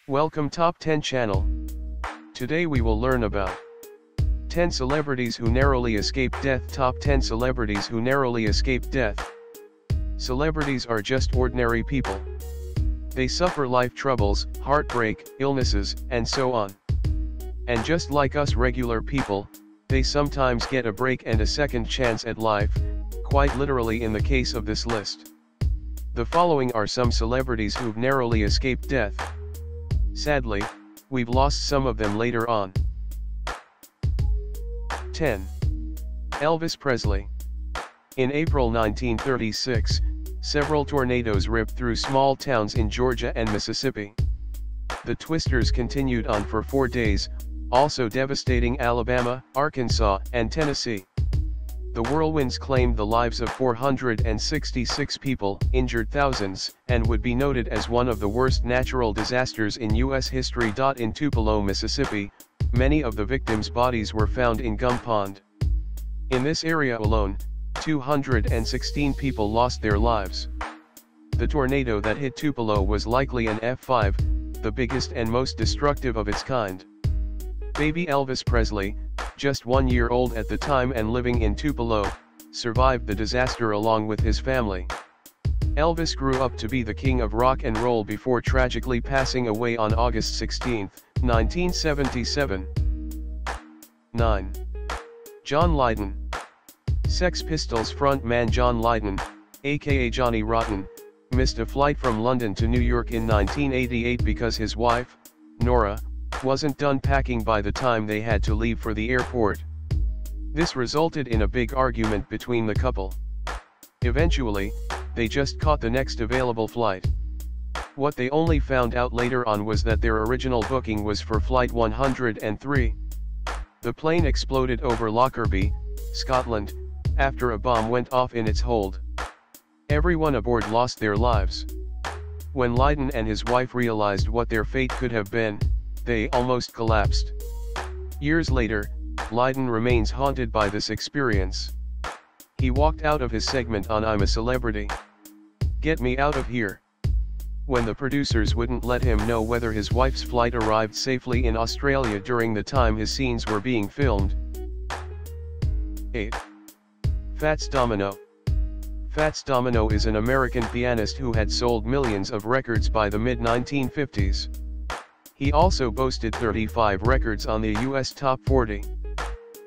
Welcome Top 10 channel. Today we will learn about 10 celebrities who narrowly escaped death. Top 10 celebrities who narrowly escaped death. Celebrities are just ordinary people. They suffer life troubles, heartbreak, illnesses, and so on. And just like us regular people, they sometimes get a break and a second chance at life, quite literally in the case of this list. The following are some celebrities who've narrowly escaped death. Sadly, we've lost some of them later on. 10. Elvis Presley. In April 1936, several tornadoes ripped through small towns in Georgia and Mississippi. The twisters continued on for 4 days, also devastating Alabama, Arkansas, and Tennessee. The whirlwinds claimed the lives of 466 people, injured thousands, and would be noted as one of the worst natural disasters in U.S. history. In Tupelo, Mississippi, many of the victims' bodies were found in Gum Pond. In this area alone, 216 people lost their lives. The tornado that hit Tupelo was likely an F5, the biggest and most destructive of its kind. Baby Elvis Presley, just 1 year old at the time and living in Tupelo, survived the disaster along with his family. Elvis grew up to be the king of rock and roll before tragically passing away on August 16, 1977. 9. John Lydon. Sex Pistols frontman John Lydon, aka Johnny Rotten, missed a flight from London to New York in 1988 because his wife, Nora, wasn't done packing by the time they had to leave for the airport. This resulted in a big argument between the couple. Eventually, they just caught the next available flight. What they only found out later on was that their original booking was for Flight 103. The plane exploded over Lockerbie, Scotland, after a bomb went off in its hold. Everyone aboard lost their lives. When Lydon and his wife realized what their fate could have been, they almost collapsed. Years later, Lydon remains haunted by this experience. He walked out of his segment on "I'm a Celebrity. Get me out of here," when the producers wouldn't let him know whether his wife's flight arrived safely in Australia during the time his scenes were being filmed. 8. Fats Domino. Fats Domino is an American pianist who had sold millions of records by the mid-1950s. He also boasted 35 records on the US Top 40.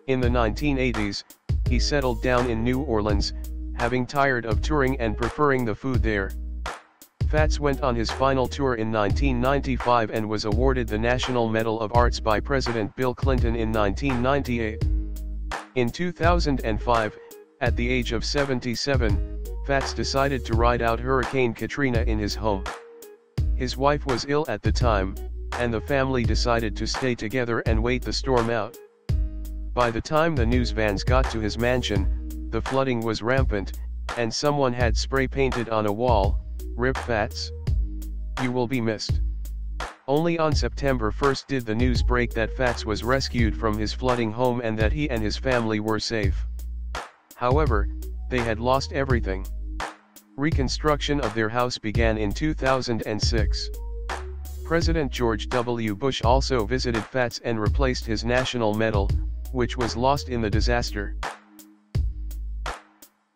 In the 1980s, he settled down in New Orleans, having tired of touring and preferring the food there. Fats went on his final tour in 1995 and was awarded the National Medal of Arts by President Bill Clinton in 1998. In 2005, at the age of 77, Fats decided to ride out Hurricane Katrina in his home. His wife was ill at the time, and the family decided to stay together and wait the storm out. By the time the news vans got to his mansion, the flooding was rampant, and someone had spray painted on a wall, "Rip Fats. You will be missed." Only on September 1 did the news break that Fats was rescued from his flooding home and that he and his family were safe. However, they had lost everything. Reconstruction of their house began in 2006. President George W. Bush also visited Fats and replaced his national medal, which was lost in the disaster.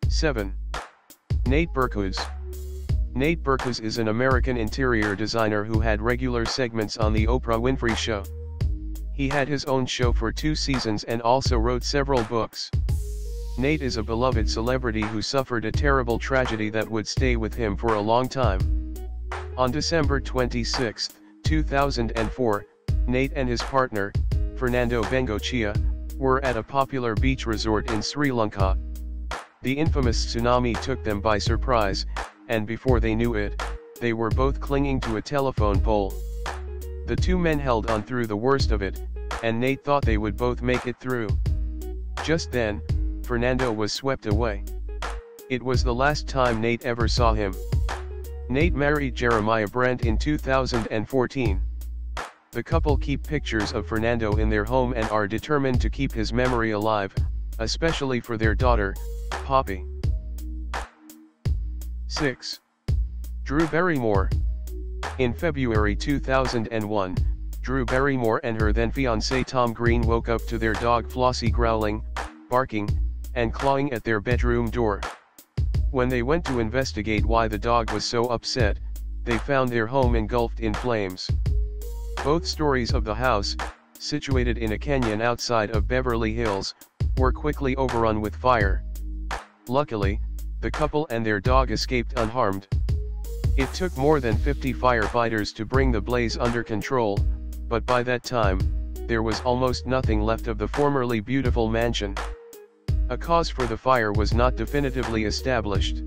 7. Nate Berkus. Nate Berkus is an American interior designer who had regular segments on The Oprah Winfrey Show. He had his own show for 2 seasons and also wrote several books. Nate is a beloved celebrity who suffered a terrible tragedy that would stay with him for a long time. On December 26, 2004, Nate and his partner, Fernando Bengochea, were at a popular beach resort in Sri Lanka. The infamous tsunami took them by surprise, and before they knew it, they were both clinging to a telephone pole. The two men held on through the worst of it, and Nate thought they would both make it through. Just then, Fernando was swept away. It was the last time Nate ever saw him. Nate married Jeremiah Brent in 2014. The couple keep pictures of Fernando in their home and are determined to keep his memory alive, especially for their daughter, Poppy. 6. Drew Barrymore. In February 2001, Drew Barrymore and her then-fiancé Tom Green woke up to their dog Flossie growling, barking, and clawing at their bedroom door. When they went to investigate why the dog was so upset, they found their home engulfed in flames. Both stories of the house, situated in a canyon outside of Beverly Hills, were quickly overrun with fire. Luckily, the couple and their dog escaped unharmed. It took more than 50 firefighters to bring the blaze under control, but by that time, there was almost nothing left of the formerly beautiful mansion. A cause for the fire was not definitively established.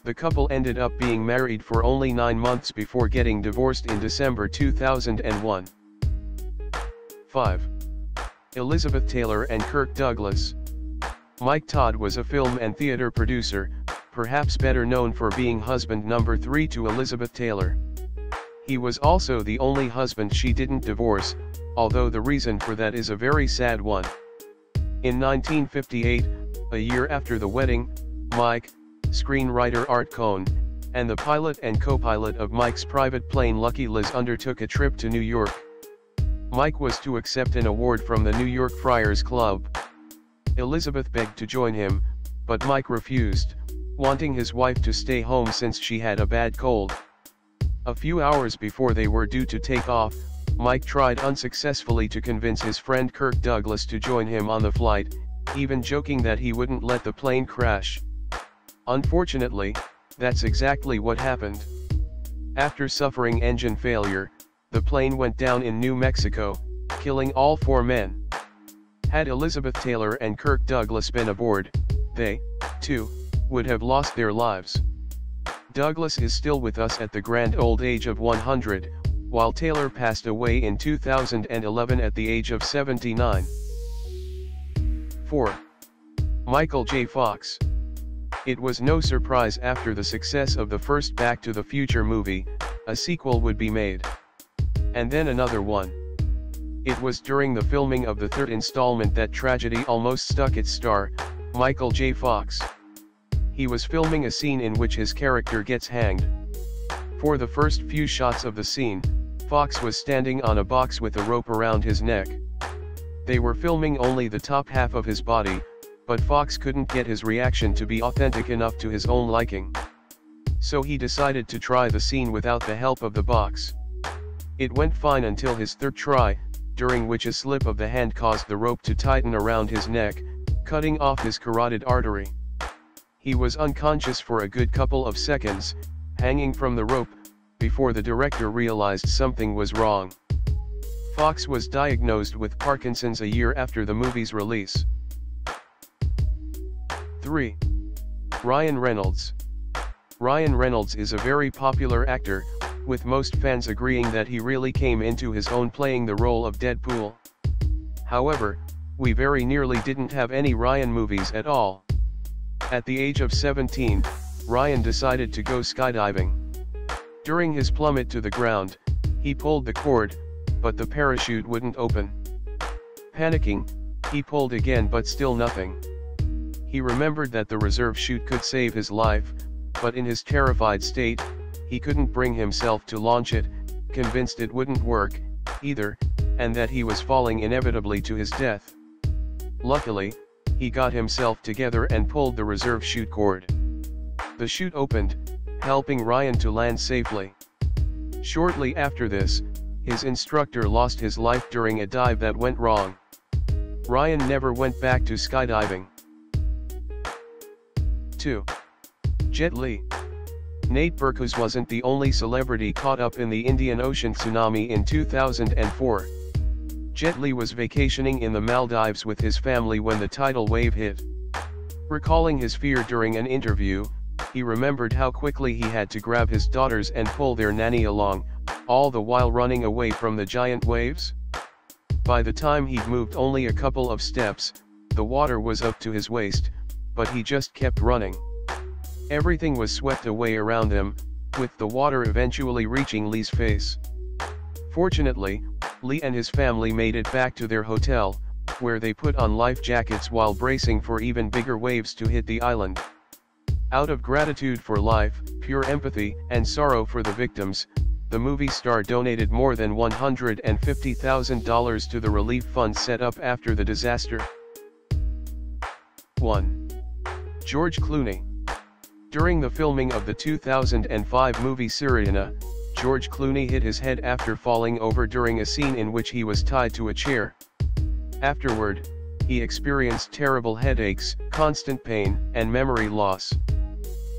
The couple ended up being married for only 9 months before getting divorced in December 2001. 5. Elizabeth Taylor and Kirk Douglas. Mike Todd was a film and theater producer, perhaps better known for being husband number 3 to Elizabeth Taylor. He was also the only husband she didn't divorce, although the reason for that is a very sad one. In 1958, a year after the wedding, Mike, screenwriter Art Cohn, and the pilot and co-pilot of Mike's private plane Lucky Liz undertook a trip to New York. Mike was to accept an award from the New York Friars Club. Elizabeth begged to join him, but Mike refused, wanting his wife to stay home since she had a bad cold. A few hours before they were due to take off, Mike tried unsuccessfully to convince his friend Kirk Douglas to join him on the flight, even joking that he wouldn't let the plane crash. Unfortunately, that's exactly what happened. After suffering engine failure, the plane went down in New Mexico, killing all 4 men. Had Elizabeth Taylor and Kirk Douglas been aboard, they, too, would have lost their lives. Douglas is still with us at the grand old age of 100, while Taylor passed away in 2011 at the age of 79. 4. Michael J. Fox. It was no surprise after the success of the first Back to the Future movie, a sequel would be made. And then another one. It was during the filming of the 3rd installment that tragedy almost stuck its star, Michael J. Fox. He was filming a scene in which his character gets hanged. For the first few shots of the scene, Fox was standing on a box with a rope around his neck. They were filming only the top half of his body, but Fox couldn't get his reaction to be authentic enough to his own liking. So he decided to try the scene without the help of the box. It went fine until his 3rd try, during which a slip of the hand caused the rope to tighten around his neck, cutting off his carotid artery. He was unconscious for a good couple of seconds, hanging from the rope, before the director realized something was wrong. Fox was diagnosed with Parkinson's a year after the movie's release. 3. Ryan Reynolds. Ryan Reynolds is a very popular actor, with most fans agreeing that he really came into his own playing the role of Deadpool. However, we very nearly didn't have any Ryan movies at all. At the age of 17, Ryan decided to go skydiving. During his plummet to the ground, he pulled the cord, but the parachute wouldn't open. Panicking, he pulled again but still nothing. He remembered that the reserve chute could save his life, but in his terrified state, he couldn't bring himself to launch it, convinced it wouldn't work, either, and that he was falling inevitably to his death. Luckily, he got himself together and pulled the reserve chute cord. The chute opened, helping Ryan to land safely. Shortly after this, his instructor lost his life during a dive that went wrong. Ryan never went back to skydiving. 2. Jet Li. Nate Berkus wasn't the only celebrity caught up in the Indian Ocean tsunami in 2004. Jet Li was vacationing in the Maldives with his family when the tidal wave hit. Recalling his fear during an interview, he remembered how quickly he had to grab his daughters and pull their nanny along, all the while running away from the giant waves. By the time he'd moved only a couple of steps, the water was up to his waist, but he just kept running. Everything was swept away around him, with the water eventually reaching Li's face. Fortunately, Li and his family made it back to their hotel, where they put on life jackets while bracing for even bigger waves to hit the island. Out of gratitude for life, pure empathy, and sorrow for the victims, the movie star donated more than $150,000 to the relief fund set up after the disaster. 1. George Clooney. During the filming of the 2005 movie Sirena, George Clooney hit his head after falling over during a scene in which he was tied to a chair. Afterward, he experienced terrible headaches, constant pain, and memory loss.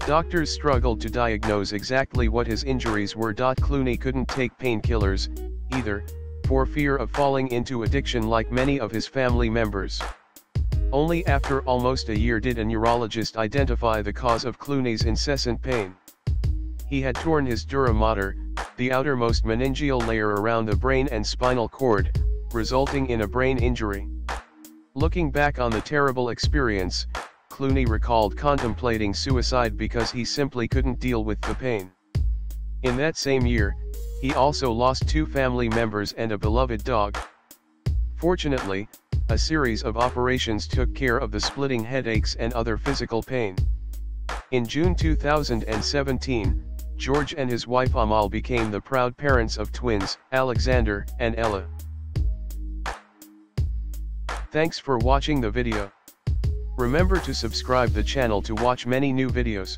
Doctors struggled to diagnose exactly what his injuries were. Clooney couldn't take painkillers, either, for fear of falling into addiction like many of his family members. Only after almost a year did a neurologist identify the cause of Clooney's incessant pain. He had torn his dura mater, the outermost meningeal layer around the brain and spinal cord, resulting in a brain injury. Looking back on the terrible experience, Clooney recalled contemplating suicide because he simply couldn't deal with the pain. In that same year, he also lost 2 family members and a beloved dog. Fortunately, a series of operations took care of the splitting headaches and other physical pain. In June 2017, George and his wife Amal became the proud parents of twins, Alexander and Ella. Thanks for watching the video. Remember to subscribe the channel to watch many new videos.